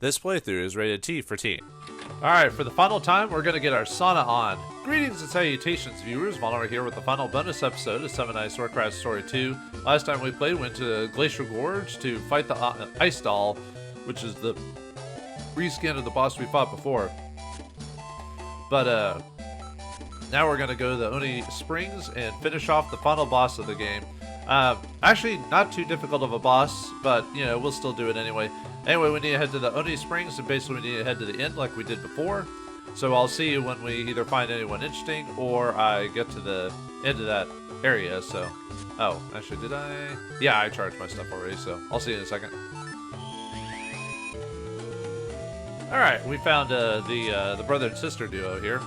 This playthrough is rated T for teen. Alright, for the final time, we're going to get our sauna on. Greetings and salutations, viewers. Vauldemare here with the final bonus episode of Summon Night Swordcraft Story 2. Last time we played, we went to Glacial Gorge to fight the Ice Doll, which is the reskin of the boss we fought before. But, now we're going to go to the Oni Springs and finish off the final boss of the game. Actually, not too difficult of a boss, but, you know, we'll still do it anyway. Anyway, we need to head to the Oni Springs, and basically we need to head to the end like we did before. So I'll see you when we either find anyone interesting, or I get to the end of that area, so... Oh, actually, did I? Yeah, I charged my stuff already, so I'll see you in a second. Alright, we found the brother and sister duo here.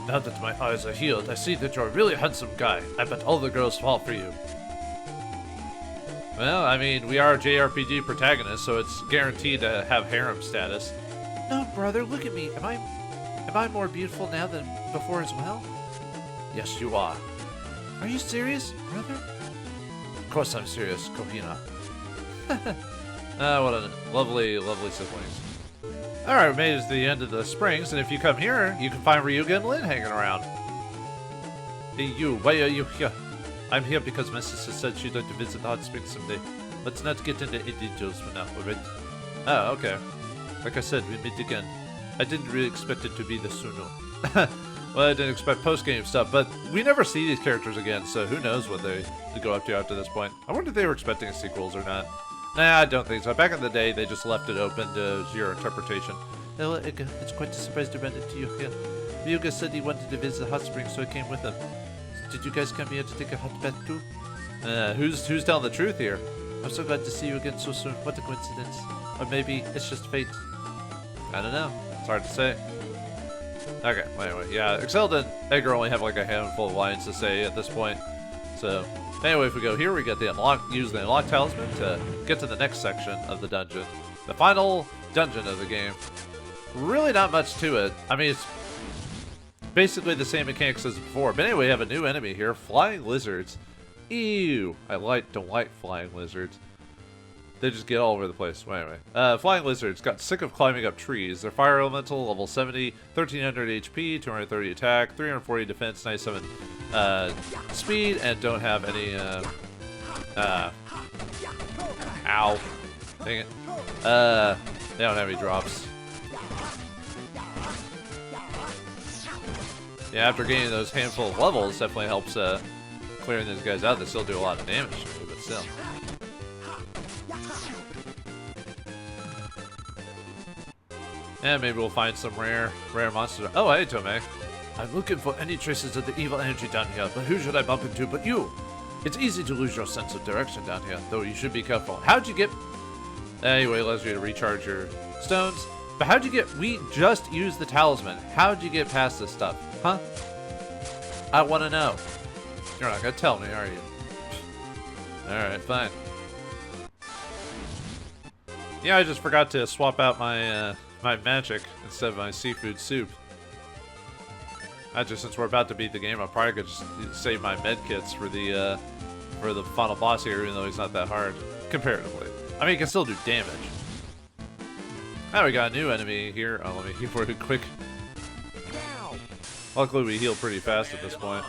Now that my eyes are healed, I see that you're a really handsome guy. I bet all the girls fall for you. Well, I mean, we are JRPG protagonists, so it's guaranteed to have harem status. No, brother, look at me. Am I more beautiful now than before as well? Yes, you are. Are you serious, brother? Of course I'm serious, Kohina. What a lovely, lovely siblings. Alright, we made it to the end of the springs, and if you come here, you can find Ryuga and Lin hanging around. Hey, you, why are you here? I'm here because my sister said she'd like to visit the hot springs someday. Let's not get into details for now, alright? Oh, okay. Like I said, we meet again. I didn't really expect it to be this soon. Well, I didn't expect post-game stuff, but we never see these characters again, so who knows what they go up to after this point. I wonder if they were expecting sequels or not. Nah, I don't think so. Back in the day, they just left it open to your interpretation. Oh, it's quite a surprise to run into you here. Ryuga said he wanted to visit the hot springs, so I came with him. Did you guys come here to take a hot bath too? Who's telling the truth here? I'm so glad to see you again so soon. What a coincidence. Or maybe it's just fate. I don't know. It's hard to say. Okay, well, anyway, yeah. Excelda and Edgar only have like a handful of lines to say at this point. So, anyway, if we go here, we get the use the unlock talisman to get to the next section of the dungeon. The final dungeon of the game. Really not much to it. I mean, it's basically the same mechanics as before. But anyway, we have a new enemy here. Flying lizards. Ew. I don't like flying lizards. They just get all over the place. Well, anyway. Flying lizards got sick of climbing up trees. They're fire elemental, level 70, 1300 HP, 230 attack, 340 defense, 97 speed, and don't have any, ow. Dang it. They don't have any drops. Yeah, after gaining those handful of levels, definitely helps clearing these guys out. They still do a lot of damage to me, but still. And maybe we'll find some rare monsters. Oh, hey, Tomei. I'm looking for any traces of the evil energy down here, but who should I bump into but you? It's easy to lose your sense of direction down here, though you should be careful. How'd you get... Anyway, it allows you to recharge your stones. But how'd you get... We just used the talisman. How'd you get past this stuff? Huh? I want to know. You're not going to tell me, are you? Alright, fine. Yeah, I just forgot to swap out my my magic instead of my seafood soup. Actually, since we're about to beat the game, I probably could just save my med kits for the final boss here, even though he's not that hard comparatively. I mean, he can still do damage. Now we got a new enemy here. Oh, let me heal for it quick. Luckily, we heal pretty fast at this point.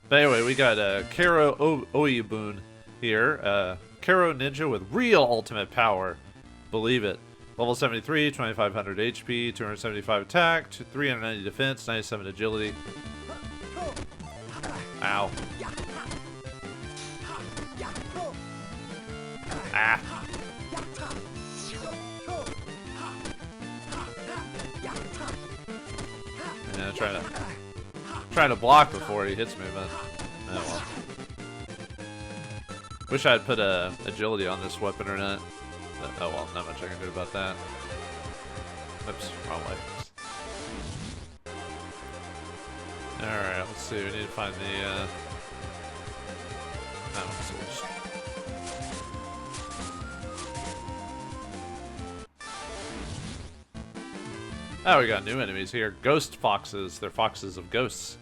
But anyway, we got Karo Oyabun here. Karo Ninja with real ultimate power. Believe it. Level 73, 2500 HP, 275 attack, 390 defense, 97 agility. Ow. Ah. Yeah, trying to block before he hits me, but oh well. Wish I had put agility on this weapon or not. But, oh well, not much I can do about that. Oops, wrong way. Alright, let's see, we need to find the switch. Oh, we got new enemies here. Ghost foxes. They're foxes of ghosts.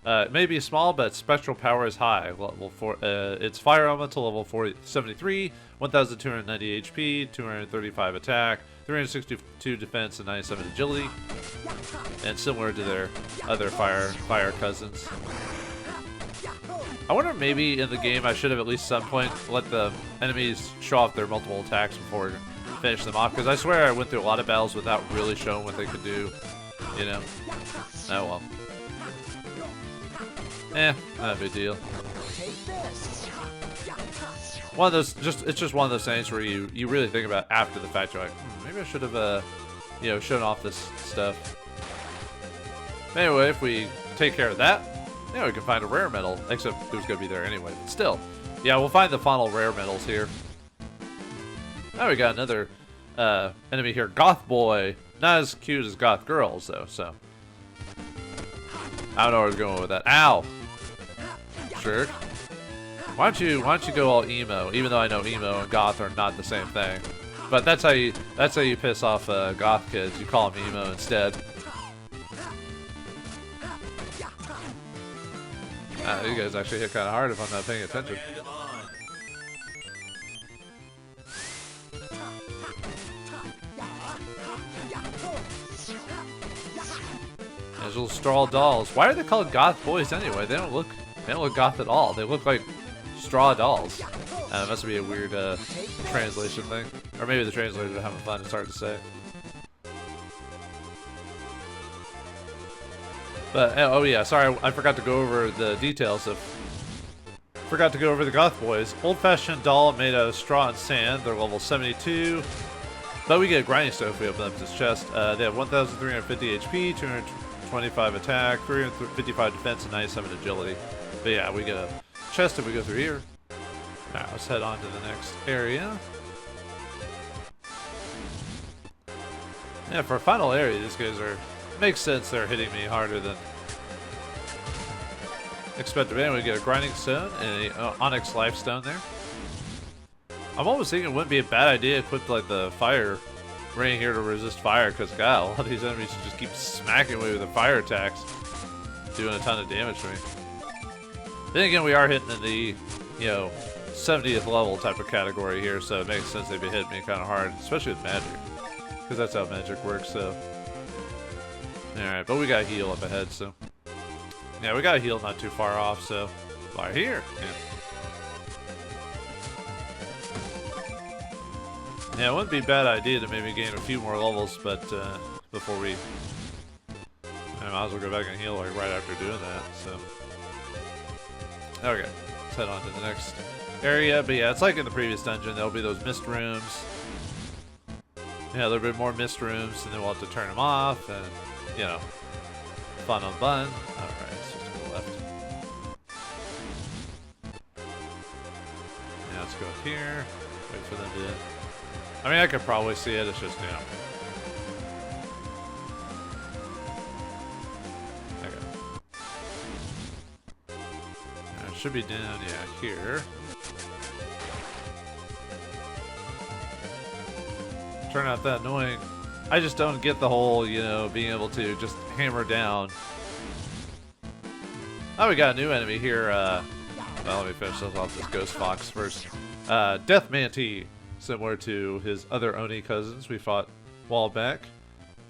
It may be small, but spectral power is high. Level 4, its fire element to level 73, 1,290 HP, 235 attack, 362 defense, and 97 agility. And similar to their other fire cousins. I wonder if maybe in the game I should have at least some point let the enemies show off their multiple attacks before finish them off, because I swear I went through a lot of battles without really showing what they could do, you know. Oh well. Not a big deal. One of those, it's just one of those things where you really think about after the fact. You're like, maybe I should have, you know, shown off this stuff. Anyway, if we take care of that, yeah, we can find a rare medal. Except it was gonna be there anyway. But still, yeah, we'll find the final rare medals here. Now we got another enemy here, Goth Boy. Not as cute as Goth Girls though. So I don't know where I was going with that. Ow! Jerk. Why don't you go all emo? Even though I know emo and goth are not the same thing, but that's how you piss off goth kids. You call them emo instead. You guys actually hit kind of hard if I'm not paying attention. Those little straw dolls. Why are they called goth boys anyway? They don't look goth at all. They look like straw dolls. It must be a weird translation thing, or maybe the translators are having fun. It's hard to say. But oh yeah, sorry, I forgot to go over the details of. Forgot to go over the goth boys. Old-fashioned doll made out of straw and sand. They're level 72. But we get a grinding stone if we open up this chest. They have 1,350 HP, 225 attack, 355 defense, and 97 agility. But yeah, we get a chest if we go through here. Alright, let's head on to the next area. Yeah, for a final area, these guys are... Makes sense they're hitting me harder than expected. Anyway, we get a grinding stone and a onyx life stone there. I'm almost thinking it wouldn't be a bad idea to equip like the fire ring here to resist fire, because God, a lot of these enemies just keep smacking me with the fire attacks, doing a ton of damage to me. Then again, we are hitting in the, you know, 70th level type of category here, so it makes sense they'd be hitting me kind of hard, especially with magic, because that's how magic works. So, all right, but we got heal up ahead, so yeah, we got heal not too far off, so right here. Yeah, it wouldn't be a bad idea to maybe gain a few more levels, but before we, I might as well go back and heal like right after doing that. So, okay, let's head on to the next area. But yeah, it's like in the previous dungeon. There'll be those mist rooms. Yeah, there'll be more mist rooms, and then we'll have to turn them off, and you know, fun on bun. All right, let's just go left. Yeah, let's go up here. Wait for them to. I mean, I could probably see it. It's just, you know. Okay. It should be down, yeah, here. Turn out that annoying. I just don't get the whole, you know, being able to just hammer down. Oh, we got a new enemy here. Well, let me finish this off this Ghost Fox first. Death Mantis. Similar to his other Oni cousins we fought a while back.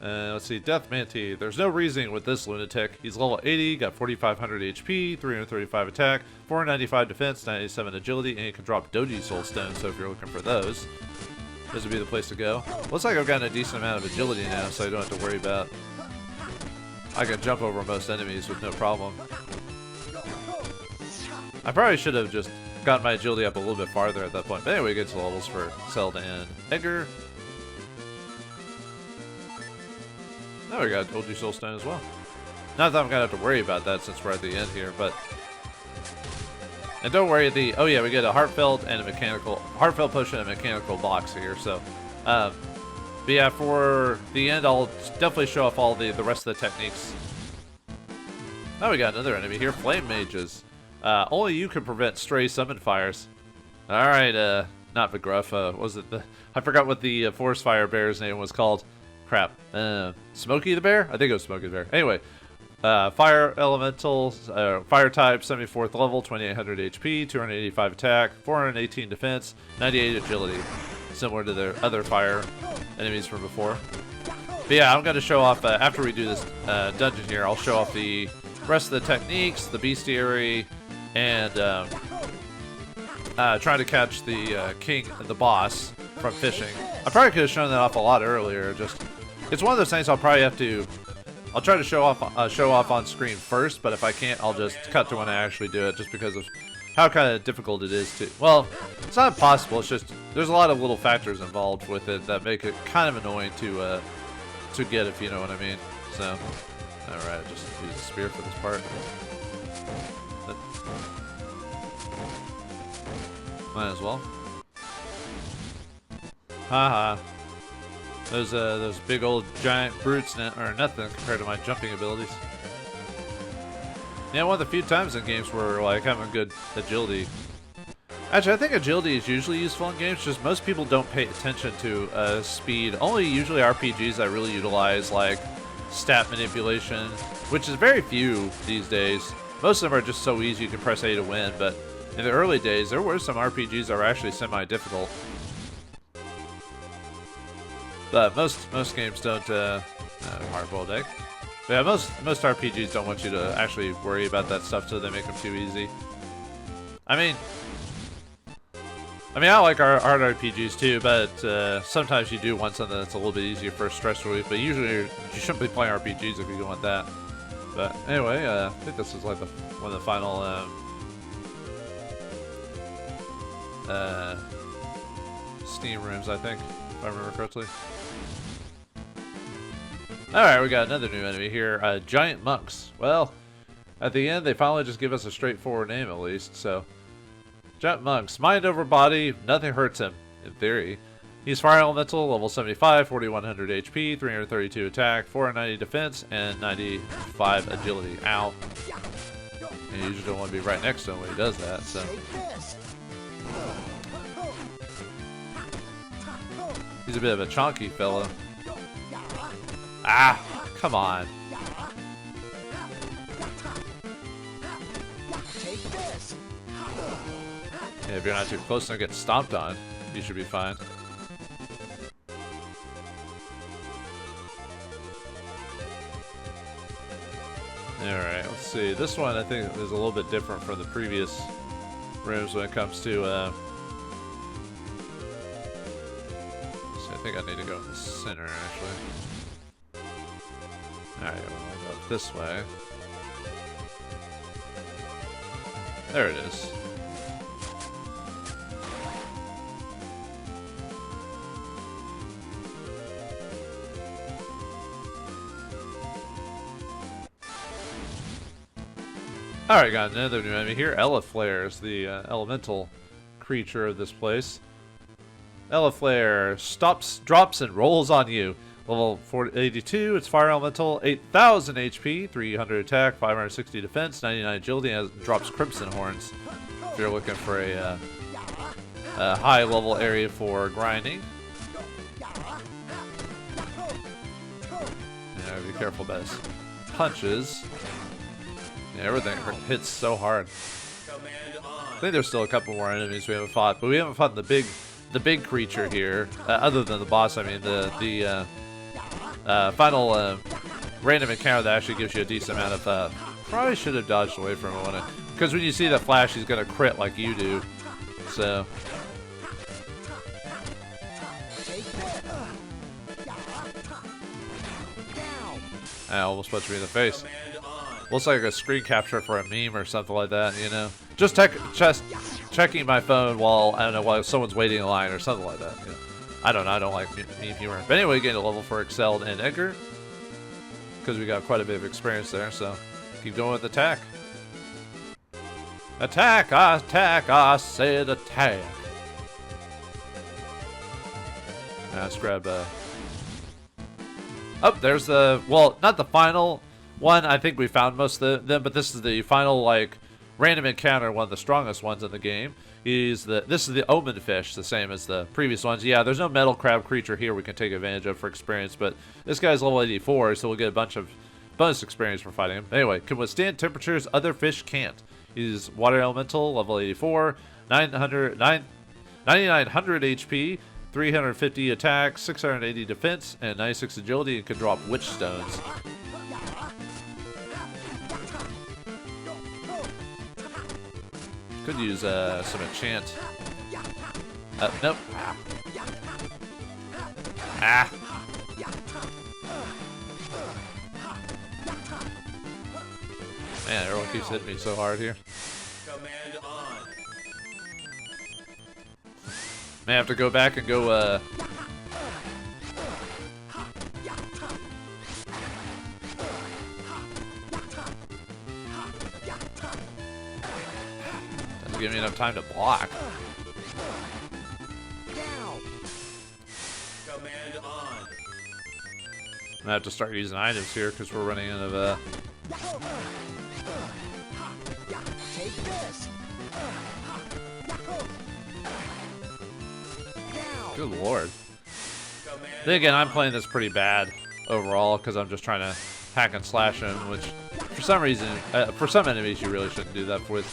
Let's see, Death Mantis. There's no reasoning with this lunatic. He's level 80, got 4,500 HP, 335 attack, 495 defense, 97 agility, and he can drop Doji Soul Stones, so if you're looking for those, this would be the place to go. Looks like I've gotten a decent amount of agility now, so I don't have to worry about... I can jump over most enemies with no problem. I probably should have just got my agility up a little bit farther at that point. But anyway, we get to levels for Zelda and Edgar. Now we got Doji Soul Stone as well. Not that I'm gonna have to worry about that since we're at the end here, but... And don't worry, oh yeah, we get a heartfelt and a mechanical... Heartfelt potion and a mechanical box here, so... but yeah, for the end, I'll definitely show off all the rest of the techniques. Now we got another enemy here, Flame Mages. Only you can prevent stray summon fires. Alright, not Vigruff, was it the... I forgot what the forest fire bear's name was called. Crap. Smokey the Bear? I think it was Smokey the Bear. Anyway, Fire Elemental, Fire type, 74th level, 2800 HP, 285 attack, 418 defense, 98 agility. Similar to their other fire enemies from before. But yeah, I'm going to show off, after we do this dungeon here, I'll show off the rest of the techniques, the bestiary, and trying to catch the king, the boss, from fishing. I probably could have shown that off a lot earlier. Just, it's one of those things I'll probably have to. I'll try to show off on screen first, but if I can't, I'll just cut to when I actually do it, just because of how kind of difficult it is to. Well, it's not impossible. It's just there's a lot of little factors involved with it that make it kind of annoying to get, if you know what I mean. So, all right, just use a spear for this part. Might as well. Haha. Those big old giant brutes are nothing compared to my jumping abilities. Yeah, one of the few times in games where like having good agility. Actually, I think agility is usually useful in games. Just most people don't pay attention to speed. Only usually RPGs that really utilize like stat manipulation, which is very few these days. Most of them are just so easy you can press A to win. But in the early days, there were some RPGs that were actually semi-difficult. But most games don't. Hard-boiled egg. But yeah, most RPGs don't want you to actually worry about that stuff, so they make them too easy. I mean, I like our hard RPGs too, but sometimes you do want something that's a little bit easier for stress relief. But usually you shouldn't be playing RPGs if you don't want that. But anyway, I think this is like one of the final Steam rooms, I think, if I remember correctly. Alright, we got another new enemy here. Giant monks. Well, at the end, they finally just give us a straightforward name, at least, so. Giant monks. Mind over body. Nothing hurts him, in theory. He's fire elemental, level 75, 4100 HP, 332 attack, 490 defense, and 95 agility. Ow. And you usually don't want to be right next to him when he does that, so. He's a bit of a chonky fellow. Ah, come on. Yeah, if you're not too close and get stomped on, you should be fine. Alright, let's see. This one I think is a little bit different from the previous rooms when it comes to I think I need to go in the center, actually. Alright, we'll go this way. There it is. Alright, got another new enemy here. Eleflare is the elemental creature of this place. Eleflare drops and rolls on you. Level 82, it's fire elemental, 8000 HP, 300 attack, 560 defense, 99 agility, and drops crimson horns. If you're looking for a high level area for grinding. Yeah, be careful about his punches. Yeah, everything hits so hard. I think there's still a couple more enemies we haven't fought, but we haven't fought the big creature here. Other than the boss, I mean the final random encounter that actually gives you a decent amount of. Probably should have dodged away from it because when you see that flash, he's gonna crit like you do. So. I almost punched me in the face. Looks like a screen capture for a meme or something like that, you know. Just checking my phone while, I don't know, while someone's waiting in line or something like that. You know. I don't know, I don't like meme humor. But anyway, getting a level for Excelled and Edgar. Because we got quite a bit of experience there, so keep going with attack. Attack, I said attack. Now let's grab oh, there's the, well, not the final one. I think we found most of them, but this is the final, like, random encounter, one of the strongest ones in the game. This is the Omen Fish, the same as the previous ones. Yeah, there's no metal crab creature here we can take advantage of for experience, but this guy's level 84, so we'll get a bunch of bonus experience for fighting him. Anyway, can withstand temperatures other fish can't. He's water elemental, level 84, 9900 HP, 350 attack, 680 defense, and 96 agility, and can drop witch stones. Could use some enchant. Nope. Ah. Man, everyone keeps hitting me so hard here. Command on. May have to go back and go, doesn't give me enough time to block. Command on. I'm gonna have to start using items here because we're running out of, Take this. Good lord. Then again, I'm playing this pretty bad overall because I'm just trying to hack and slash him, which for some reason, for some enemies you really shouldn't do that with.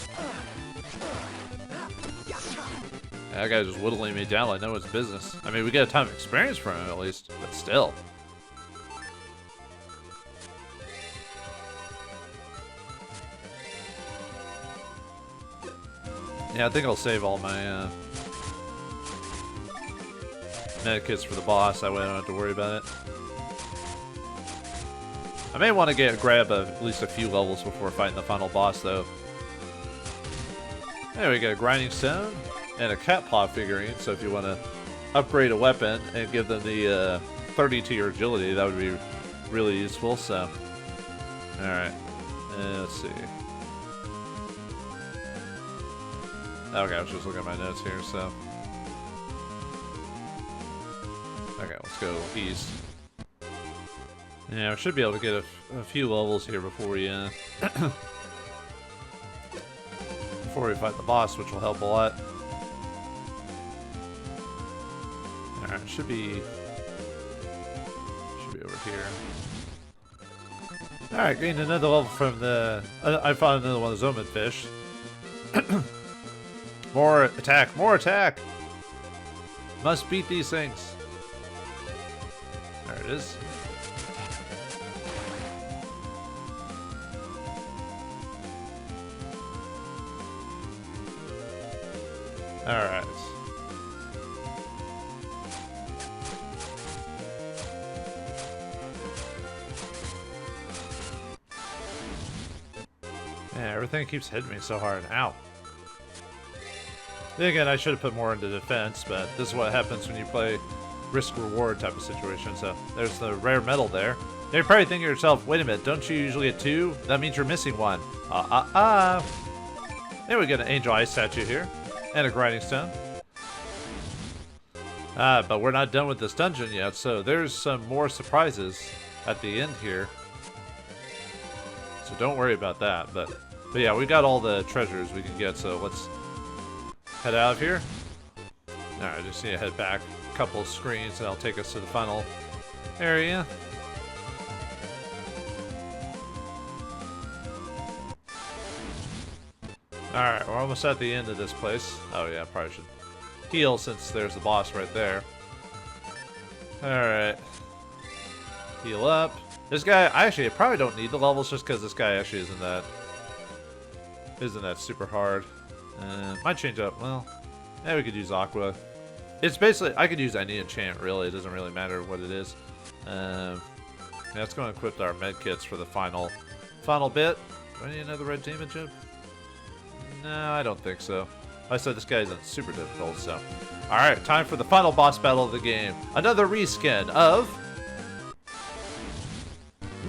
That guy's just whittling me down like no one's business. I mean, we get a ton of experience from him at least, but still. Yeah, I think I'll save all my medikits for the boss. That way I don't have to worry about it. I may want to grab at least a few levels before fighting the final boss, though. There we go, grinding stone and a cat paw figurine. So if you want to upgrade a weapon and give them the 30 to your agility, that would be really useful. So, all right, let's see. Okay, I was just looking at my notes here, so. Okay, let's go east. Yeah, we should be able to get a few levels here before we, before we fight the boss, which will help a lot. Alright, should be over here. Alright, gained another level from the... I found another one of the Zoman fish. More attack! More attack! Must beat these things. There it is. Alright. Man, everything keeps hitting me so hard. Ow. Then again, I should have put more into defense, but this is what happens when you play risk-reward type of situation. So there's the rare metal there. Now you're probably thinking to yourself, wait a minute, don't you usually get 2? That means you're missing 1. Then we get an angel eye statue here, and a grinding stone. But we're not done with this dungeon yet, so there's some more surprises at the end here. So don't worry about that. But yeah, we got all the treasures we can get, so let's head out of here. Alright, just need to head back a couple of screens and that'll take us to the final area. Alright, we're almost at the end of this place. Oh yeah, probably should heal since there's the boss right there. Alright. Heal up. This guy, I probably don't need the levels just because this guy actually isn't that super hard. Might change up. Well, yeah, we could use Aqua. It's basically, I could use any enchant, really. It doesn't really matter what it is. Yeah, let's go and equip our medkits for the final bit. Do I need another red demon chip? No, I don't think so. I said this guy isn't super difficult, so. Alright, time for the final boss battle of the game. Another reskin of...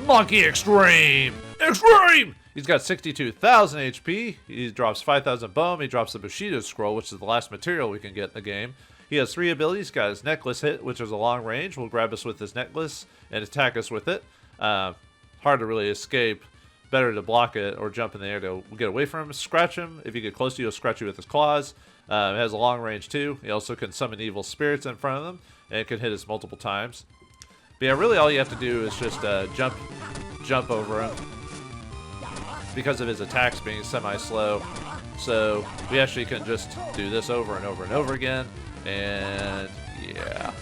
Monkey Extreme! Extreme! He's got 62,000 HP. He drops 5,000 bone. He drops the Bushido Scroll, which is the last material we can get in the game. He has 3 abilities. He's got his necklace hit, which is a long range. Will grab us with his necklace and attack us with it. Hard to really escape. Better to block it or jump in the air to get away from him. Scratch him. If you get close to you, he'll scratch you with his claws. It has a long range too. He also can summon evil spirits in front of them, and it can hit us multiple times. But yeah, really all you have to do is just jump jump over him because of his attacks being semi-slow. So we actually can just do this over and over and over again. And yeah,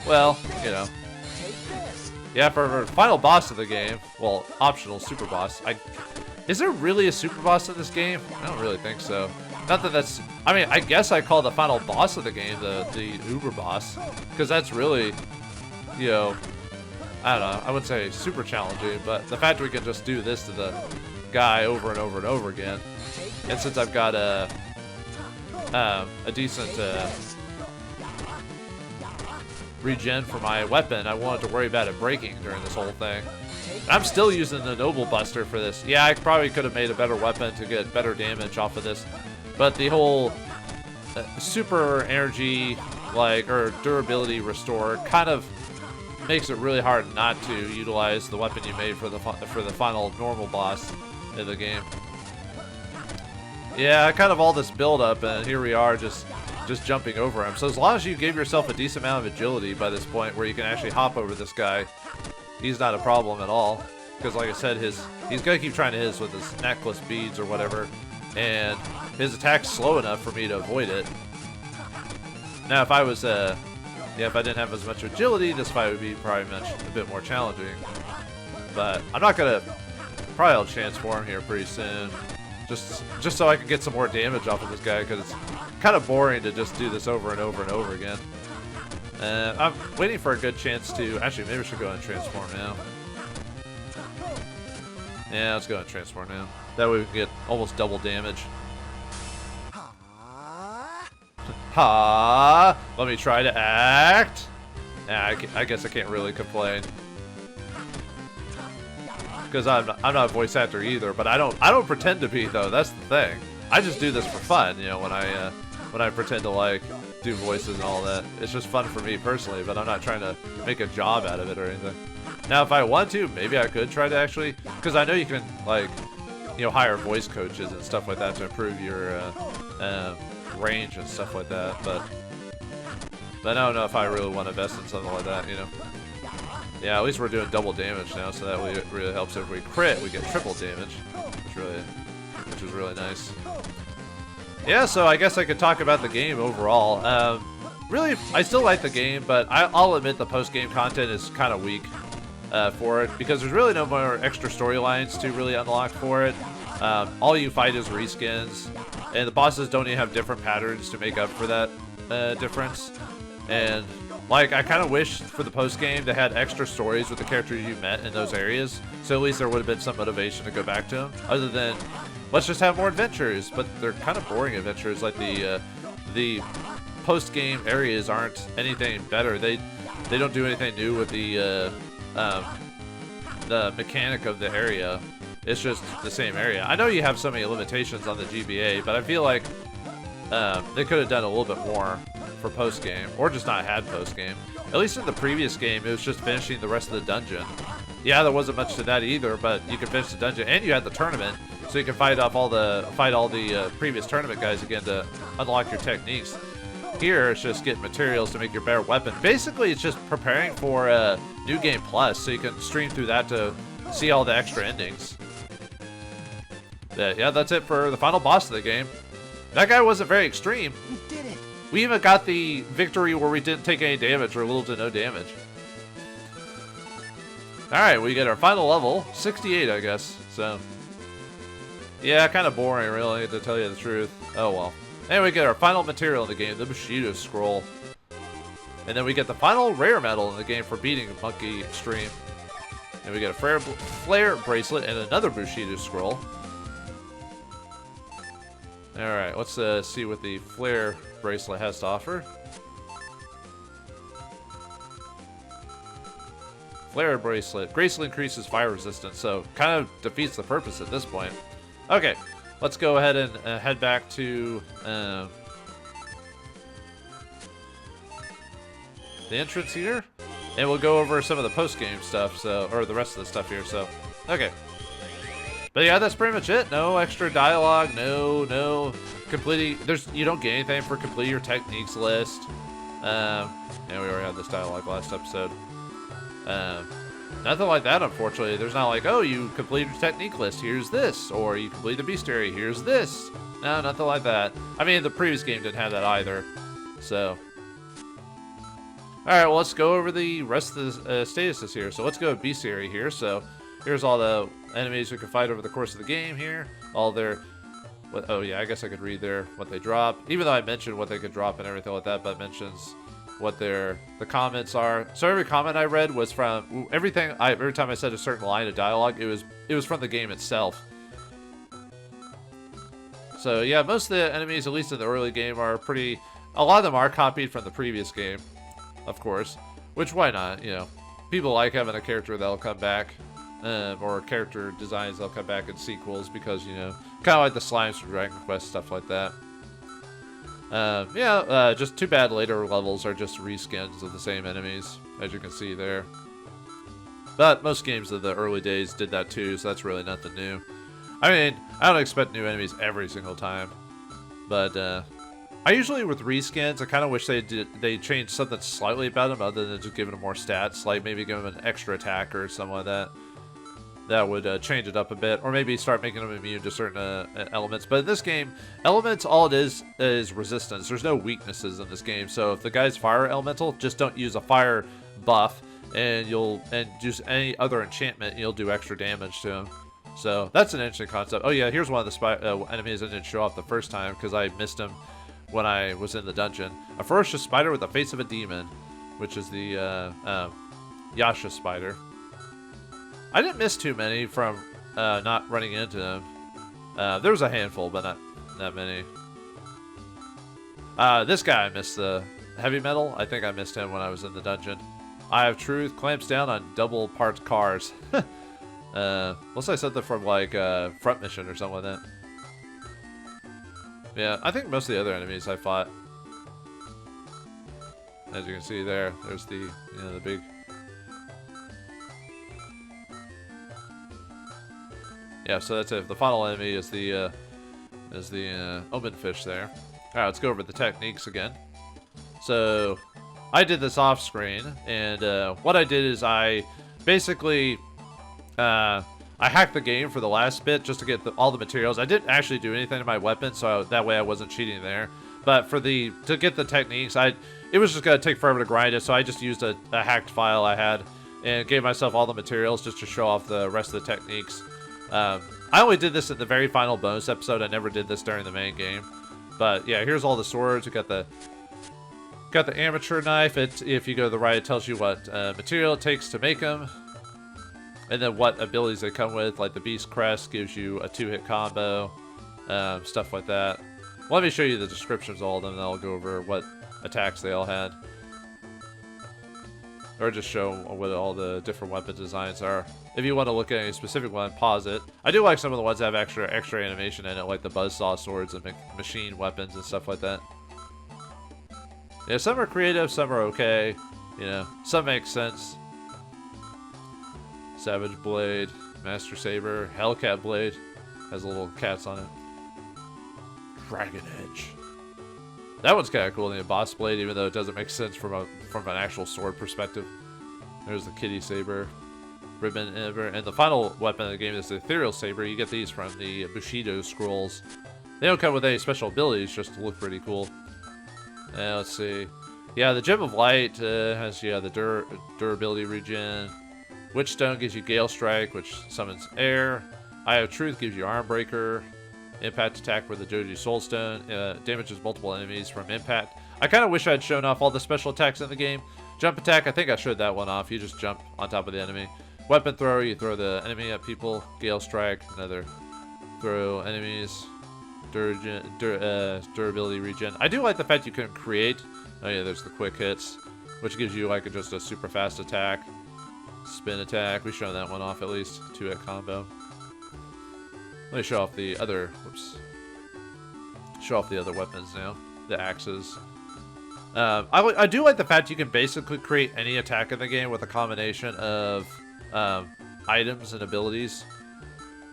well, you know, yeah, for the final boss of the game, well, optional super boss. Is there really a super boss in this game? I don't really think so. Not that that's, I mean, I guess I call the final boss of the game the Uber boss, because that's really, you know, I don't know, I wouldn't say super challenging, but the fact that we can just do this to the guy over and over and over again, and since I've got a decent regen for my weapon, I wanted to worry about it breaking during this whole thing. I'm still using the Noble Buster for this. Yeah, I probably could have made a better weapon to get better damage off of this, but the whole super energy, like, or durability restore kind of makes it really hard not to utilize the weapon you made for the final normal boss of the game. Yeah, kind of all this build up, and here we are just jumping over him. So as long as you give yourself a decent amount of agility by this point where you can actually hop over this guy, he's not a problem at all. Because like I said, he's gonna keep trying to hit us with his necklace beads or whatever, and his attack's slow enough for me to avoid it. Now if I was yeah, if I didn't have as much agility, this fight would be probably a bit more challenging. But I'm not gonna, probably I'll transform here pretty soon. Just so I can get some more damage off of this guy, because it's kind of boring to just do this over and over and over again. I'm waiting for a good chance to, actually maybe I should go and transform now. Yeah, let's go and transform now. That way we can get almost double damage. Ha! Let me try to act. Yeah, I guess I can't really complain, because I'm not a voice actor either. But I don't pretend to be, though. That's the thing. I just do this for fun, you know. When I pretend to like do voices and all that, it's just fun for me personally. But I'm not trying to make a job out of it or anything. Now, if I want to, maybe I could try to actually, because I know you can, like, you know, hire voice coaches and stuff like that to improve your range and stuff like that. But I don't know if I really want to invest in something like that, you know. Yeah, at least we're doing double damage now, so that really helps. If we crit, we get triple damage, which is really nice. Yeah, so I guess I could talk about the game overall. Really, I still like the game, but I'll admit the post-game content is kind of weak for it, because there's really no more extra storylines to really unlock for it. All you fight is reskins, and the bosses don't even have different patterns to make up for that difference. And like, I kind of wish for the post-game they had extra stories with the characters you met in those areas, so at least there would have been some motivation to go back to them, other than let's just have more adventures. But they're kind of boring adventures. Like the post-game areas aren't anything better. They don't do anything new with the mechanic of the area. It's just the same area. I know you have so many limitations on the GBA, but I feel like they could have done a little bit more for post-game, or just not had post-game. At least in the previous game, it was just finishing the rest of the dungeon. Yeah, there wasn't much to that either, but you could finish the dungeon, and you had the tournament, so you can fight all the previous tournament guys again to unlock your techniques. Here, it's just getting materials to make your better weapon. Basically, it's just preparing for New Game Plus, so you can stream through that to see all the extra endings. Yeah, that's it for the final boss of the game. That guy wasn't very extreme. You did it. We even got the victory where we didn't take any damage, or little to no damage. Alright, we get our final level, 68, I guess. So, yeah, kind of boring, really, to tell you the truth. Oh, well. And we get our final material in the game, the Bushido Scroll. And then we get the final rare medal in the game for beating Monkey Extreme. And we get a flare bracelet and another Bushido Scroll. Alright, let's see what the flare bracelet has to offer. Flare bracelet. Greatly increases fire resistance, so kind of defeats the purpose at this point. Okay, let's go ahead and head back to the entrance here, and we'll go over some of the post-game stuff, or the rest of the stuff here. So, okay. But yeah, that's pretty much it. No extra dialogue. No completing. You don't get anything for completing your techniques list. Yeah, we already had this dialogue last episode. Nothing like that, unfortunately. There's not like, oh, you completed your technique list, here's this. Or you completed the bestiary, here's this. No, nothing like that. I mean, the previous game didn't have that either. So. Alright, well, let's go over the rest of the statuses here. So let's go with bestiary here. So here's all the enemies you can fight over the course of the game here. All their... oh, yeah, I guess I could read there what they drop. Even though I mentioned what they could drop and everything like that, but it mentions what the comments are. So every comment I read was from every time I said a certain line of dialogue, it was from the game itself. So yeah, most of the enemies, at least in the early game, are pretty. A lot of them are copied from the previous game, of course. Which why not? You know, people like having a character that'll come back, or character designs that'll come back in sequels because kind of like the slimes from Dragon Quest, stuff like that. Just too bad later levels are just reskins of the same enemies, as you can see there. But most games of the early days did that too, so that's really nothing new. I mean, I don't expect new enemies every single time, but I usually with reskins, I kind of wish they changed something slightly about them other than just giving them more stats, like maybe give them an extra attack or something like that. That would change it up a bit, or maybe start making them immune to certain elements. But in this game, elements, all it is resistance. There's no weaknesses in this game. So if the guy's fire elemental, just don't use a fire buff, and use any other enchantment, and you'll do extra damage to him. So that's an interesting concept. Oh yeah, here's one of the enemies I didn't show off the first time because I missed him when I was in the dungeon. A ferocious spider with the face of a demon, which is the Yasha spider. I didn't miss too many from not running into them. There was a handful, but not that many. This guy I missed the heavy metal. I think I missed him when I was in the dungeon. Eye of Truth clamps down on double parked cars. Let's say something from like Front Mission or something like that. Yeah, I think most of the other enemies I fought. As you can see there, there's the the big. Yeah, so that's it. The final enemy is the omen fish there. All right, let's go over the techniques again. So I did this off screen, and what I did is I basically I hacked the game for the last bit just to get all the materials. I didn't actually do anything to my weapon, so that way I wasn't cheating there. But to get the techniques, it was just gonna take forever to grind it, so I just used a hacked file I had and gave myself all the materials just to show off the rest of the techniques. I only did this in the very final bonus episode. I never did this during the main game. But yeah, here's all the swords. You got the amateur knife. If you go to the right, it tells you what material it takes to make them, and then what abilities they come with. Like the Beast Crest gives you a 2-hit combo, stuff like that. Let me show you the descriptions of all of them, and then I'll go over what attacks they all had. Or just show what all the different weapon designs are. If you want to look at any specific one, pause it. I do like some of the ones that have extra animation in it, like the buzzsaw swords and machine weapons and stuff like that. Yeah, some are creative, some are okay. Some make sense. Savage Blade, Master Saber, Hellcat Blade. Has little cats on it. Dragon Edge. That one's kind of cool, the Boss Blade, even though it doesn't make sense from an actual sword perspective. There's the Kitty Saber, Ribbon Ever, and the final weapon of the game is the Ethereal Saber. You get these from the Bushido scrolls. They don't come with any special abilities, just to look pretty cool. Let's see. Yeah, the Gem of Light has the durability regen. Witchstone gives you Gale Strike, which summons air. Eye of Truth gives you Arm Breaker. Impact attack with the Joji Soulstone damages multiple enemies from impact. I kind of wish I had shown off all the special attacks in the game. Jump attack, I think I showed that one off. You just jump on top of the enemy. Weapon throw, you throw the enemy at people. Gale Strike, another throw enemies. Durability regen. I do like the fact you can create. Oh yeah, there's the quick hits, which gives you like just a super fast attack. Spin attack, we've shown that one off at least. 2-hit combo. Let me show off the other. Whoops. Show off the other weapons now. The axes. I do like the fact you can basically create any attack in the game with a combination of items and abilities.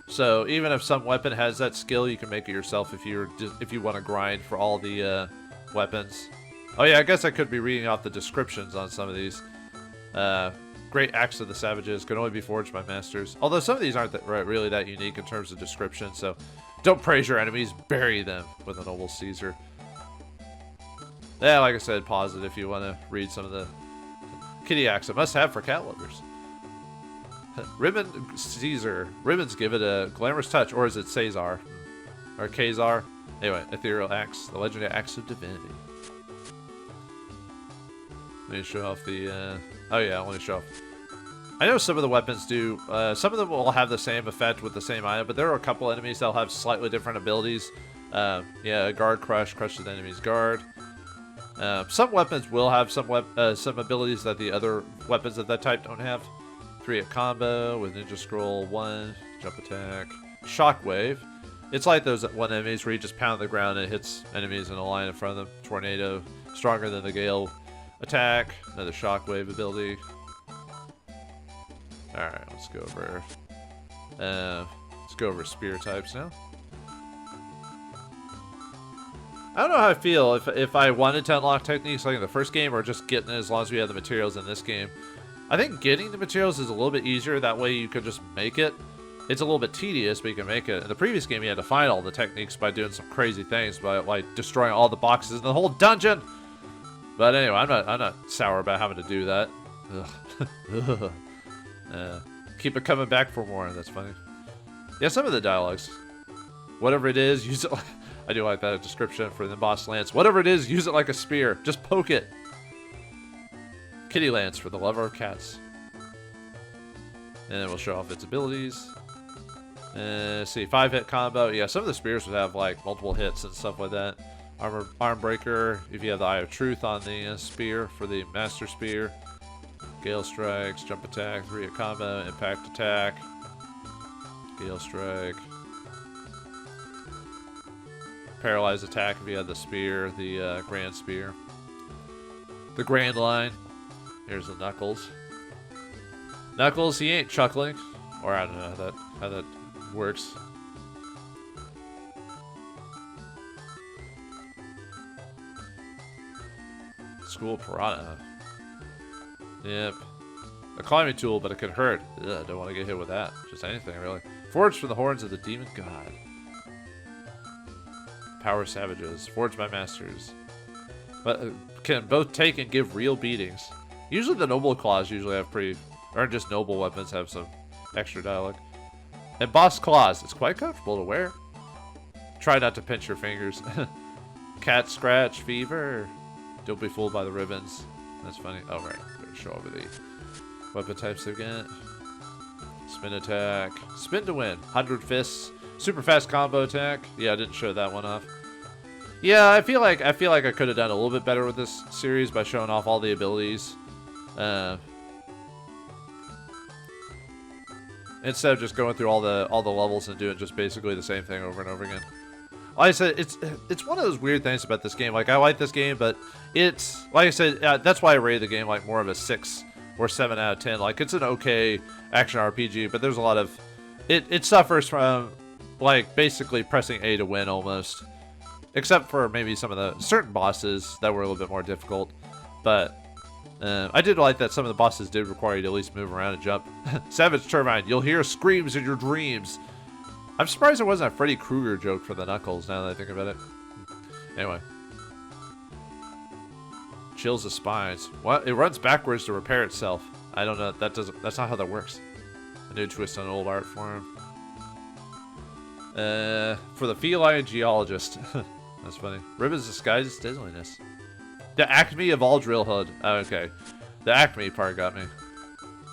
So even if some weapon has that skill, you can make it yourself if you want to grind for all the weapons. Oh yeah, I guess I could be reading off the descriptions on some of these. Great Axe of the Savages can only be forged by masters. Although some of these aren't really that unique in terms of description, so don't praise your enemies, bury them with a noble Caesar. Yeah, like I said, pause it if you want to read some of the kitty axe. A must-have for cat lovers. Ribbon Caesar. Ribbons give it a glamorous touch, or is it Caesar? Or Kazar? Anyway, ethereal axe, the legendary axe of divinity. Let me show off the, oh yeah, let me show off. I know some of the weapons do, some of them will have the same effect with the same item, but there are a couple enemies that'll have slightly different abilities. Yeah, guard crush, crushes the enemy's guard. Some weapons will have some abilities that the other weapons of that type don't have. 3-hit combo with Ninja Scroll, 1, jump attack, shockwave. It's like those one enemies where you just pound the ground and it hits enemies in a line in front of them. Tornado, stronger than the gale. Attack, another shockwave ability. Alright, let's go over spear types now. I don't know how I feel if I wanted to unlock techniques like in the first game or just getting it as long as we have the materials in this game. I think getting the materials is a little bit easier. That way you could just make it. It's a little bit tedious, but you can make it. In the previous game, you had to find all the techniques by doing some crazy things, by like destroying all the boxes in the whole dungeon. But anyway, I'm not sour about having to do that. Ugh. Keep it coming back for more. That's funny. Yeah, some of the dialogues. Whatever it is, use it like... I do like that description for the boss lance. Whatever it is, use it like a spear. Just poke it. Kitty lance for the lover of cats. And then we'll show off its abilities. Let's see, 5-hit combo. Yeah, some of the spears would have like multiple hits and stuff like that. Arm breaker, if you have the Eye of Truth on the spear for the Master Spear. Gale strikes, jump attack, 3-hit combo, impact attack. Gale strike. Paralyzed attack if you have the spear, the Grand Spear. The Grand Line. Here's the Knuckles. Knuckles, he ain't chuckling. Or I don't know how that works. School Piranha. Yep. A climbing tool, but it could hurt. Ugh, don't want to get hit with that. Just anything, really. Forged from the horns of the demon god. Power savages. Forged by masters. But can both take and give real beatings. Usually the noble claws usually have pretty... Or just noble weapons have some extra dialogue. And boss claws. It's quite comfortable to wear. Try not to pinch your fingers. Cat scratch fever. Don't be fooled by the ribbons. That's funny. Oh, right. Better show over the weapon types again. Spin attack. Spin to win. 100 fists. Super fast combo attack. Yeah, I didn't show that one off. Yeah, I feel like I could have done a little bit better with this series by showing off all the abilities. Instead of just going through all the levels and doing just basically the same thing over and over again. Like I said, it's one of those weird things about this game. Like, I like this game, but it's, like I said, that's why I rated the game like more of a 6 or 7 out of 10. Like, it's an okay action RPG, but there's a lot of... It suffers from, like, basically pressing A to win almost. Except for maybe some of the certain bosses that were a little bit more difficult. But I did like that some of the bosses did require you to at least move around and jump. Savage Turbine, you'll hear screams in your dreams. I'm surprised there wasn't a Freddy Krueger joke for the Knuckles, now that I think about it. Anyway. Chills the spines. What? It runs backwards to repair itself. I don't know. That's not how that works. A new twist on an old art form. For the feline geologist. That's funny. Ribbons disguises deadliness. The acme of all drill hood. Oh, okay. The acme part got me.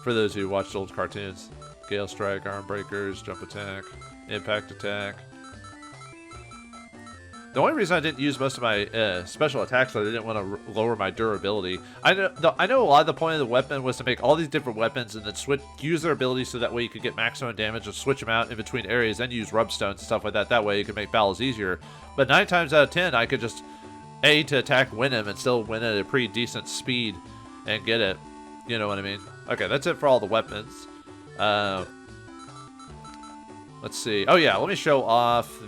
For those who watched old cartoons. Gale strike, arm breakers, jump attack, impact attack. The only reason I didn't use most of my special attacks is I didn't want to lower my durability. I know a lot of the point of the weapon was to make all these different weapons and then use their abilities so that way you could get maximum damage and switch them out in between areas and use rub stones and stuff like that. That way you could make battles easier. But 9 times out of 10, I could just A, to attack, win him, and still win at a pretty decent speed and get it. You know what I mean? Okay, that's it for all the weapons. Let's see. Oh yeah, let me show off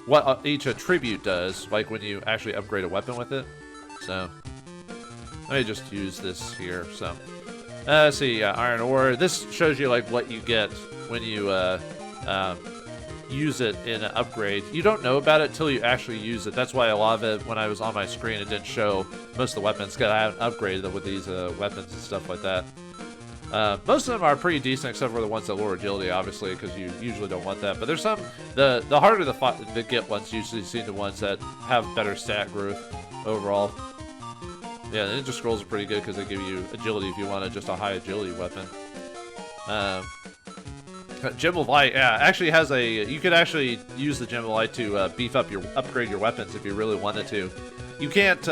what each attribute does, like when you actually upgrade a weapon with it. So let me just use this here. So Let's see, iron ore. This shows you like what you get when you use it in an upgrade. You don't know about it till you actually use it. That's why a lot of it, when I was on my screen, it didn't show most of the weapons, because I haven't upgraded them with these weapons and stuff like that. Most of them are pretty decent, except for the ones that lower agility, obviously, because you usually don't want that. But there's some, the harder the get ones usually seem the ones that have better stat growth overall. Yeah, the Ninja Scrolls are pretty good because they give you agility if you want just a high agility weapon. Gem of Light, yeah, actually has a, you could actually use the Gem of Light to beef up upgrade your weapons if you really wanted to. You can't,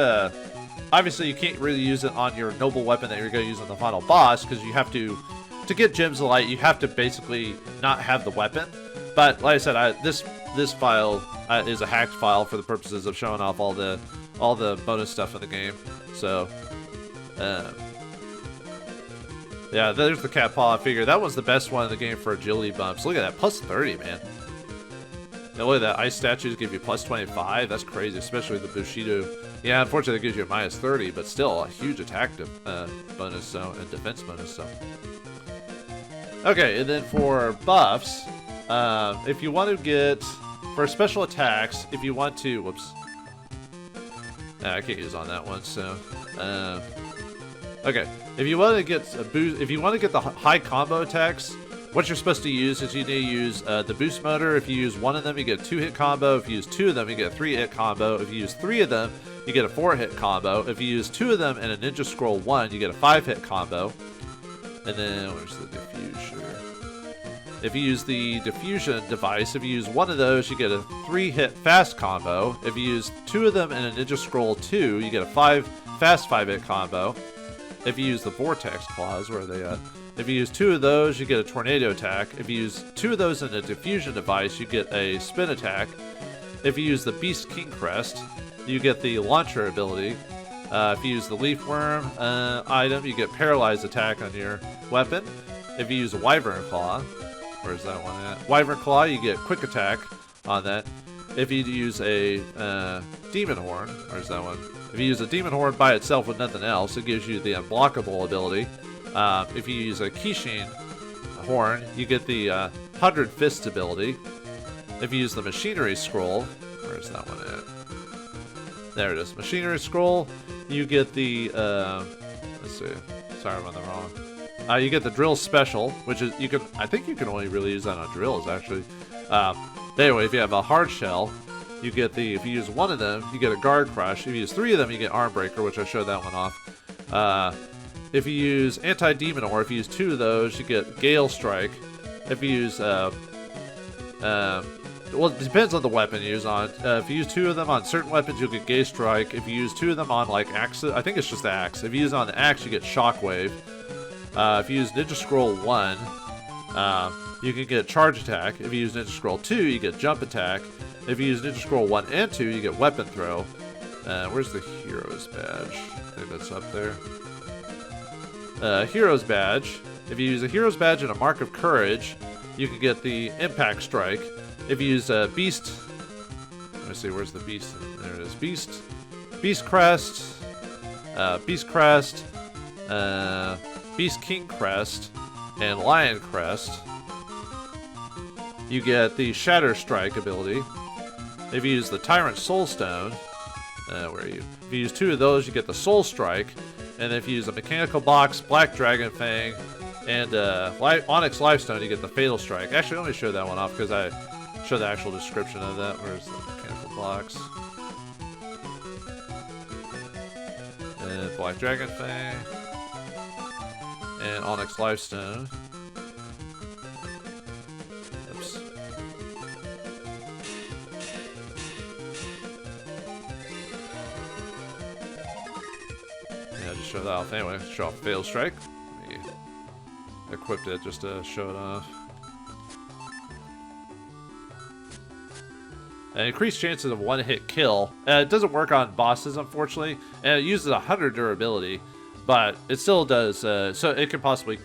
obviously you can't really use it on your noble weapon that you're going to use on the final boss, because you have to get Gems of Light, you have to basically not have the weapon. But like I said, this file is a hacked file for the purposes of showing off all the bonus stuff in the game. So, yeah, there's the cat paw figure. That was the best one in the game for agility bumps. Look at that, plus 30, man. Now look at that, ice statues give you plus 25. That's crazy, especially the Bushido. Yeah, unfortunately it gives you a minus 30, but still a huge attack bonus, so, and defense bonus, so. Okay, and then for buffs, if you want to get, for special attacks, if you want to, whoops. I can't use on that one, so, okay. If you want to get a boost, if you want to get the high combo attacks, what you're supposed to use is you need to use the boost motor. If you use one of them, you get a 2-hit combo. If you use 2 of them, you get a 3-hit combo. If you use 3 of them, you get a 4-hit combo. If you use 2 of them and a Ninja Scroll 1, you get a 5-hit combo. And then, where's the diffuser? If you use the diffusion device, if you use one of those, you get a 3-hit fast combo. If you use 2 of them and a Ninja Scroll 2, you get a fast 5-hit combo. If you use the vortex claws, where are they at? If you use 2 of those, you get a tornado attack. If you use 2 of those in a diffusion device, you get a spin attack. If you use the Beast King Crest, you get the launcher ability. If you use the leaf worm item, you get paralyzed attack on your weapon. If you use a wyvern claw, where's that one at? Wyvern claw, you get quick attack on that. If you use a demon horn, where's that one? If you use a demon horn by itself with nothing else, it gives you the unblockable ability. If you use a Kishin horn, you get the 100 Fist ability. If you use the Machinery Scroll, where's that one at? There it is. Machinery Scroll, you get the, let's see, sorry I'm on the wrong. You get the Drill Special, which is, I think you can only really use that on drills, actually. But anyway, if you have a Hard Shell, you get the, if you use 1 of them, you get a Guard Crush. If you use 3 of them, you get Arm Breaker, which I showed that one off. If you use Anti-Demon Ore, if you use 2 of those, you get Gale Strike. If you use, well, it depends on the weapon you use on. If you use 2 of them on certain weapons, you'll get Gale Strike. If you use 2 of them on, like, axe, I think it's just the axe. If you use it on the axe, you get Shockwave. If you use Ninja Scroll 1, you can get Charge Attack. If you use Ninja Scroll 2, you get Jump Attack. If you use Ninja Scroll 1 and 2, you get Weapon Throw. Where's the Hero's Badge? I think that's up there. Hero's Badge. If you use a Hero's Badge and a Mark of Courage, you can get the Impact Strike. If you use a Beast... Let me see, where's the Beast? There it is. Beast Crest. Beast Crest. Beast King Crest. And Lion Crest. You get the Shatter Strike ability. If you use the Tyrant Soul Stone, where are you? If you use 2 of those, you get the Soul Strike. And if you use a Mechanical Box, Black Dragon Fang, and Onyx Lifestone, you get the Fatal Strike. Actually, let me show that one off because I show the actual description of that. Where's the Mechanical Box? And Black Dragon Fang, and Onyx Lifestone. Show that off anyway. Show off Fatal Strike. Let me equip it just to show it off. And increased chances of 1-hit kill. It doesn't work on bosses, unfortunately, and it uses 100 durability, but it still does. So it can possibly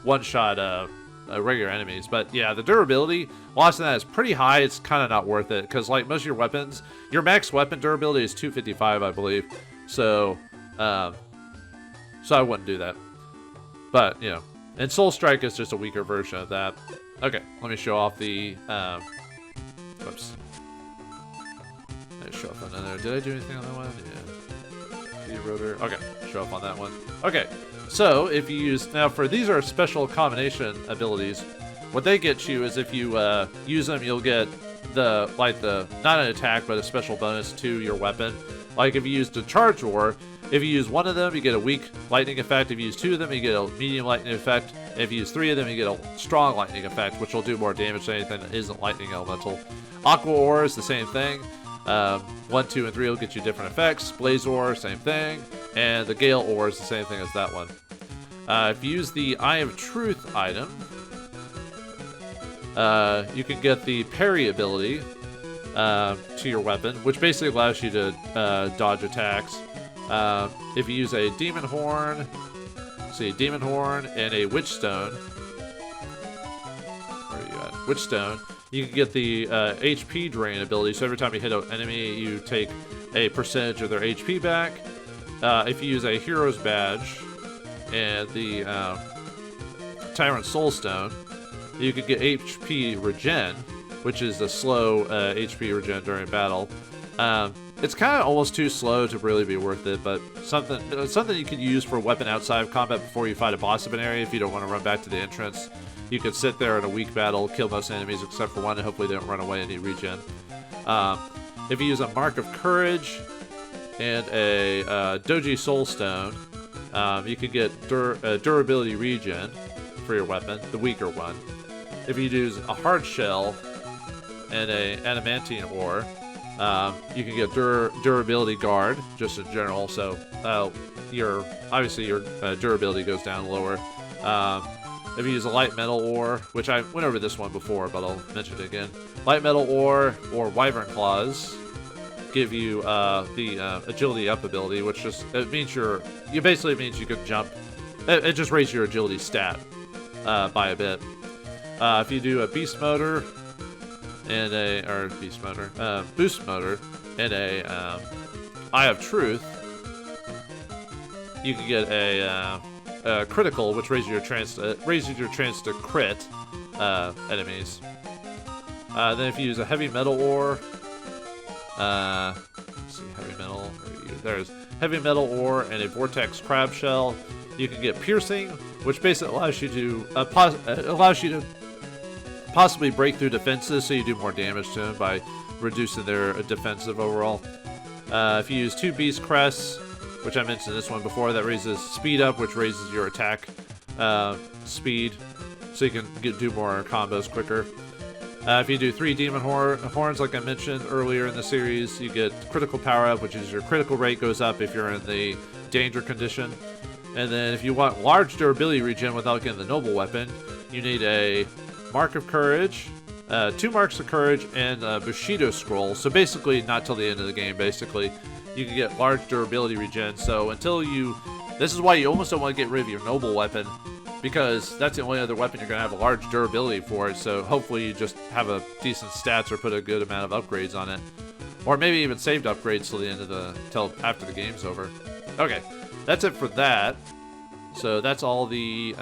one-shot regular enemies. But yeah, the durability, loss of that is pretty high. It's kind of not worth it because, like most of your weapons, your max weapon durability is 255, I believe. So I wouldn't do that. But, you know, and Soul Strike is just a weaker version of that. Okay, let me show off the, whoops. Let me show off another. Did I do anything on that one? Yeah. The rotor. Okay, show off on that one. Okay, so if you use, now for these are special combination abilities. What they get you is if you use them, you'll get the, like the, not an attack, but a special bonus to your weapon. Like if you use the Charge Roar, if you use one of them, you get a weak lightning effect. If you use two of them, you get a medium lightning effect. And if you use three of them, you get a strong lightning effect, which will do more damage than anything that isn't lightning elemental. Aqua Ore is the same thing. 1, 2, and 3 will get you different effects. Blaze Ore, same thing. And the Gale Ore is the same thing as that one. If you use the Eye of Truth item, you can get the parry ability to your weapon, which basically allows you to dodge attacks. If you use a Demon Horn, Demon Horn and a Witch Stone, where are you at? Witch Stone, you can get the HP drain ability. So every time you hit an enemy, you take a percentage of their HP back. If you use a Hero's Badge and the Tyrant Soul Stone, you could get HP regen, which is a slow HP regen during battle. It's kind of almost too slow to really be worth it, but something you could use for a weapon outside of combat before you fight a boss of an area if you don't want to run back to the entrance. You could sit there in a weak battle, kill most enemies except for one, and hopefully they don't run away and need regen. If you use a Mark of Courage and a Doji Soul Stone, you could get durability regen for your weapon, the weaker one. If you use a Hard Shell and a Adamantine Ore, you can get durability guard, just in general, so your durability goes down lower. If you use a light metal ore, which I went over this one before, but I'll mention it again. Light metal ore or wyvern claws give you the agility up ability, which just basically means you can jump. It just raises your agility stat by a bit. If you do a beast motor and boost motor and a Eye of Truth, you can get a critical, which raises your chance to crit enemies. Then if you use a heavy metal ore, let's see, heavy metal. There's heavy metal ore and a vortex crab shell. You can get piercing, which basically allows you to possibly break through defenses, so you do more damage to them by reducing their defensive overall. If you use 2 Beast Crests, which I mentioned this one before, that raises speed up, which raises your attack speed, so you can do more combos quicker. If you do 3 Demon Horns, like I mentioned earlier in the series, you get critical power up, which is your critical rate goes up if you're in the danger condition. And then if you want large durability regen without getting the noble weapon, you need a Mark of Courage, 2 Marks of Courage, and a Bushido Scroll. So basically, not till the end of the game, basically, you can get large durability regen. So this is why you almost don't want to get rid of your noble weapon, because that's the only other weapon you're going to have a large durability for it. So hopefully you just have a decent stats or put a good amount of upgrades on it. Or maybe even saved upgrades till after the game's over. Okay, that's it for that. So that's all the,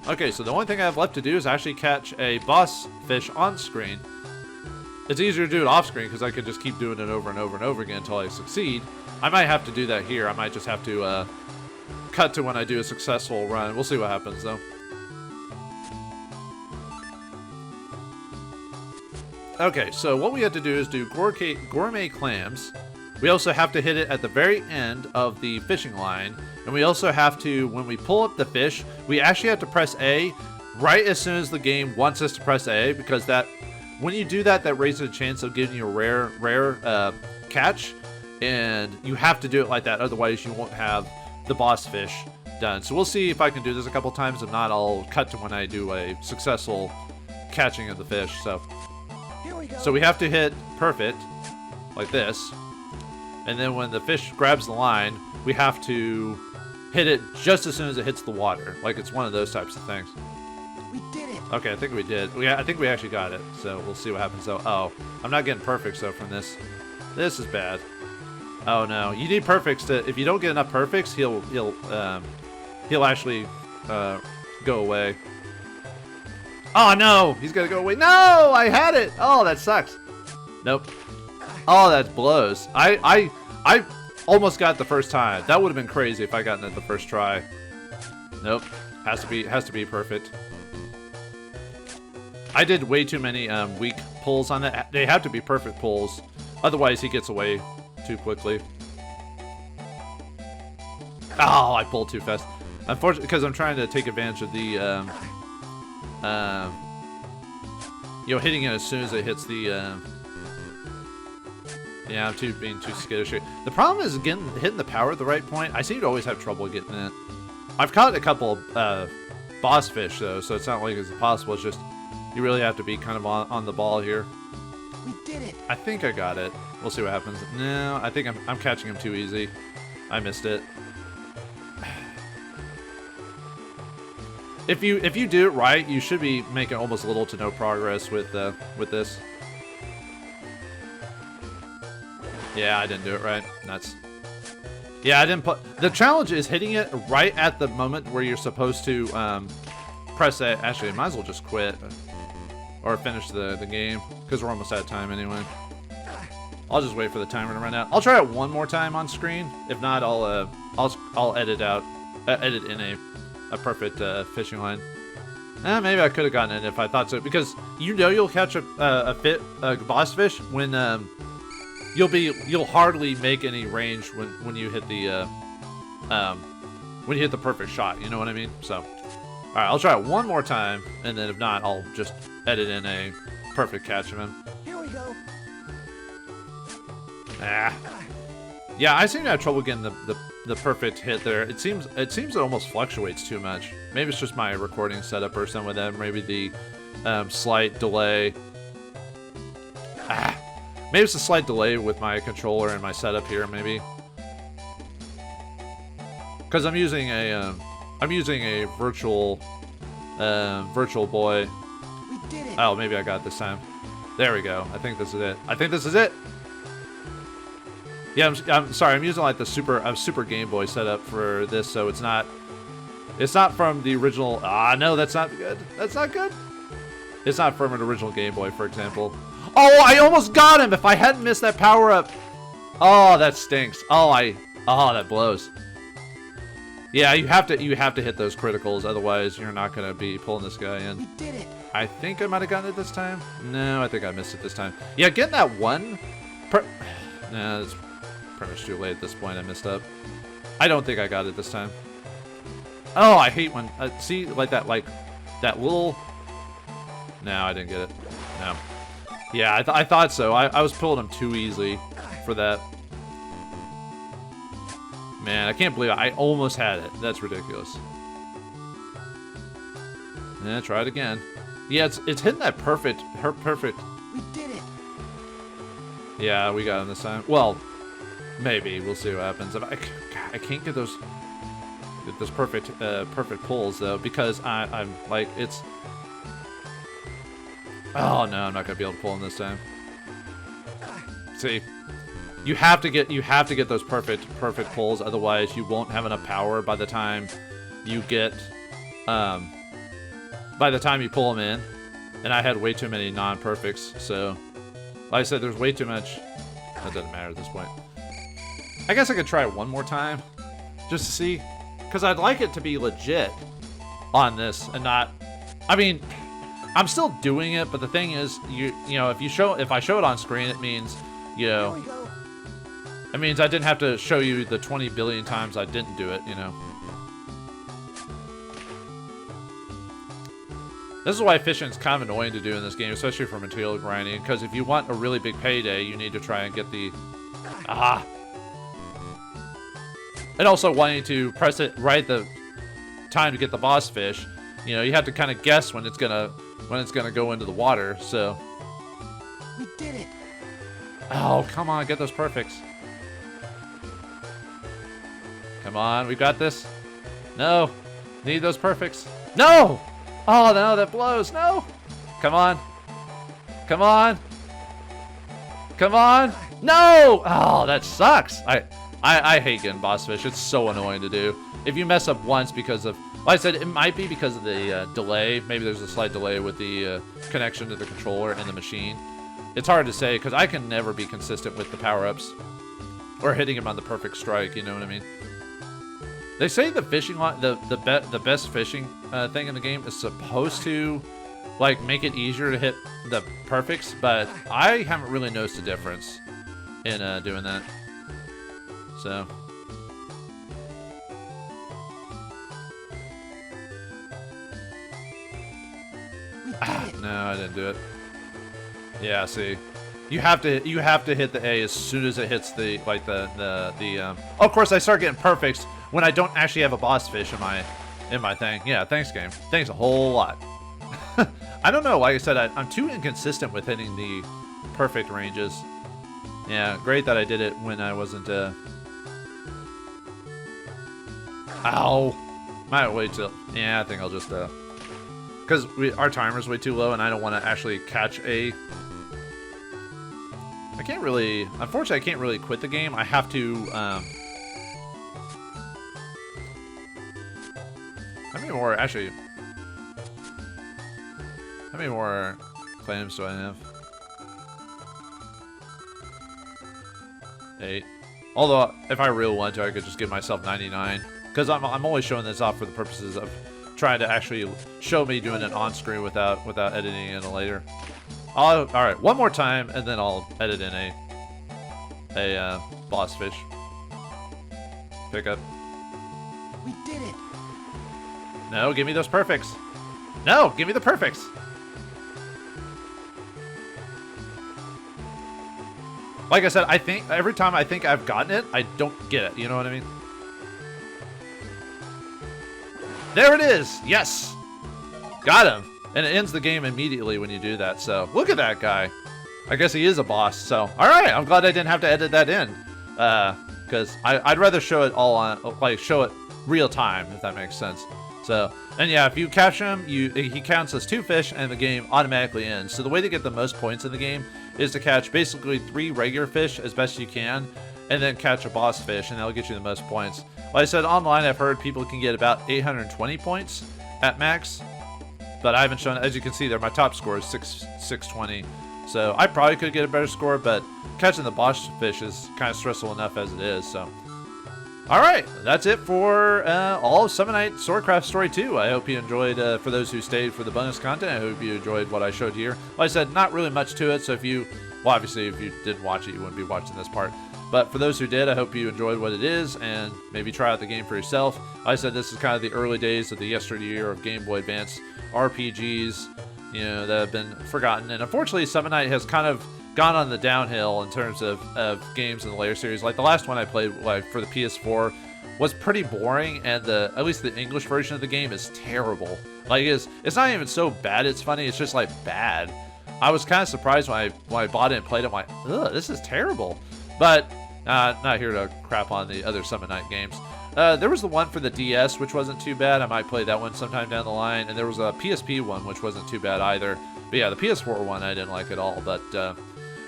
okay, so the only thing I have left to do is actually catch a boss fish on screen. It's easier to do it off screen because I can just keep doing it over and over and over again until I succeed. I might have to do that here. I might just have to cut to when I do a successful run. We'll see what happens though. Okay, so what we have to do is do gourmet clams. We also have to hit it at the very end of the fishing line. And we also have to, when we pull up the fish, we actually have to press A right as soon as the game wants us to press A, because when you do that, that raises a chance of giving you a rare catch. And you have to do it like that, otherwise you won't have the boss fish done. So we'll see if I can do this a couple times. If not, I'll cut to when I do a successful catching of the fish. So we have to hit perfect, like this. And then when the fish grabs the line, we have to hit it just as soon as it hits the water. Like it's one of those types of things. We did it. Okay, I think we did. I think we actually got it. So we'll see what happens though. Oh, I'm not getting perfects though from this. This is bad. Oh no, you need perfects to. If you don't get enough perfects, he'll actually go away. Oh no, he's gonna go away. No, I had it. Oh, that sucks. Nope. Oh, that blows. I almost got it the first time. That would have been crazy if I gotten it the first try. Nope. Has to be perfect. I did way too many weak pulls on that. They have to be perfect pulls, otherwise he gets away too quickly. Oh, I pulled too fast. Unfortunately, because I'm trying to take advantage of the, you know, hitting it as soon as it hits the, yeah, I'm being too skittish here. The problem is hitting the power at the right point. I seem to always have trouble getting it. I've caught a couple boss fish though, so it's not like it's impossible. It's just you really have to be kind of on the ball here. We did it. I think I got it. We'll see what happens. No, I think I'm catching him too easy. I missed it. If you do it right, you should be making almost little to no progress with this. Yeah, I didn't do it right. Nuts. Yeah, I didn't put... The challenge is hitting it right at the moment where you're supposed to press that. Actually, I might as well just quit. Or finish the game. Because we're almost out of time anyway. I'll just wait for the timer to run out. I'll try it one more time on screen. If not, I'll edit in a perfect fishing line. Maybe I could have gotten it if I thought so. Because you know you'll catch a boss fish when... You'll hardly make any range when you hit the perfect shot. You know what I mean? So, all right, I'll try it one more time, and then if not, I'll just edit in a perfect catch of him. Here we go. Yeah, I seem to have trouble getting the perfect hit there. It seems it almost fluctuates too much. Maybe it's just my recording setup or something with that. Maybe the slight delay. Maybe it's a slight delay with my controller and my setup here, maybe. Because I'm using a virtual boy. We did it. Oh, maybe I got it this time. There we go. I think this is it. I think this is it. Yeah, I'm sorry. I'm using like the super Game Boy setup for this, so it's not from the original. No, that's not good. That's not good. It's not from an original Game Boy, for example. Oh, I almost got him! If I hadn't missed that power-up... Oh, that stinks. Oh, that blows. Yeah, you have to hit those criticals, otherwise you're not going to be pulling this guy in. We did it. I think I might have gotten it this time. No, I think I missed it this time. Yeah, getting that one... Nah, it's pretty much too late at this point. I messed up. I don't think I got it this time. Oh, I hate when... see, like that little... No, I didn't get it. No. Yeah, I thought so. I was pulling him too easily for that. Man, I can't believe it. I almost had it. That's ridiculous. Yeah, try it again. Yeah, it's hitting that perfect. We did it. Yeah, we got him this time. Well, maybe. We'll see what happens. I can't get those perfect pulls though, because I'm like it's. Oh no, I'm not gonna be able to pull him this time. See, you have to get those perfect pulls, otherwise you won't have enough power by the time you get by the time you pull them in. And I had way too many non-perfects, so like I said, there's way too much. That doesn't matter at this point. I guess I could try it one more time, just to see, because I'd like it to be legit on this and not. I mean. I'm still doing it, but the thing is, you know, if I show it on screen, it means, you know, it means I didn't have to show you the 20 billion times I didn't do it, you know. This is why fishing is kind of annoying to do in this game, especially for material grinding, because if you want a really big payday, you need to try and get the and also wanting to press it right the time to get the boss fish. You know, you have to kind of guess when it's gonna go into the water, so. We did it. Oh, come on, get those perfects. Come on, we got this. No, need those perfects. No! Oh no, that blows. No! Come on. Come on. Come on. No! Oh, that sucks. I hate getting boss fish. It's so annoying to do. If you mess up once because of Like I said, it might be because of the delay. Maybe there's a slight delay with the connection to the controller and the machine. It's hard to say because I can never be consistent with the power-ups or hitting him on the perfect strike. You know what I mean? They say the fishing line, the best fishing thing in the game is supposed to like make it easier to hit the perfects, but I haven't really noticed a difference in doing that. So. No, I didn't do it. Yeah, see, you have to hit the A as soon as it hits the like oh, of course, I start getting perfects when I don't actually have a boss fish in my thing. Yeah, thanks game. Thanks a whole lot. I don't know. Like I said, I'm too inconsistent with hitting the perfect ranges. Yeah, great that I did it when I wasn't. Ow! Might wait till. Yeah, I think I'll just because our timer's way too low, and I don't want to actually catch a. I can't really. Unfortunately, I can't really quit the game. I have to. How many more actually? How many more claims do I have? 8. Although, if I really want to, I could just give myself 99. Because I'm only showing this off for the purposes of trying to actually show me doing it on screen without editing it later. All right, one more time, and then I'll edit in a boss fish pickup. We did it. No, give me those perfects. No, give me the perfects. Like I said, I think every time I think I've gotten it, I don't get it. You know what I mean? There it is. Yes. Got him. And it ends the game immediately when you do that. So look at that guy. I guess he is a boss. So all right. I'm glad I didn't have to edit that in. Because I'd rather show it all on, like show it real time, if that makes sense. So, and yeah, if you catch him, he counts as 2 fish and the game automatically ends. So the way to get the most points in the game is to catch basically 3 regular fish as best you can, and then catch a boss fish, and that'll get you the most points. Like I said, online I've heard people can get about 820 points at max, but I haven't shown, as you can see there, my top score is 620. So I probably could get a better score, but catching the boss fish is kind of stressful enough as it is. So, all right, that's it for all of Summon Night Swordcraft Story 2. I hope you enjoyed, for those who stayed for the bonus content, I hope you enjoyed what I showed here. Like I said, not really much to it, so if you, well, obviously if you didn't watch it, you wouldn't be watching this part. But for those who did, I hope you enjoyed what it is, and maybe try out the game for yourself. Like I said, this is kind of the early days of the yesteryear of Game Boy Advance RPGs, you know, that have been forgotten. And unfortunately, Summon Night has kind of gone on the downhill in terms of games in the later series. Like the last one I played, like for the PS4, was pretty boring, and at least the English version of the game is terrible. Like it's not even so bad it's funny, it's just like bad. I was kind of surprised when I bought it and played it. I'm like, ugh, this is terrible. But not here to crap on the other Summon Night games. There was the one for the DS, which wasn't too bad. I might play that one sometime down the line. And there was a PSP one, which wasn't too bad either. But yeah, the PS4 one I didn't like at all. But, well,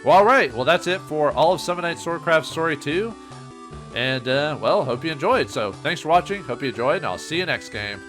all right. Well, that's it for all of Summon Night Swordcraft Story 2. And, well, hope you enjoyed. So, thanks for watching. Hope you enjoyed, and I'll see you next game.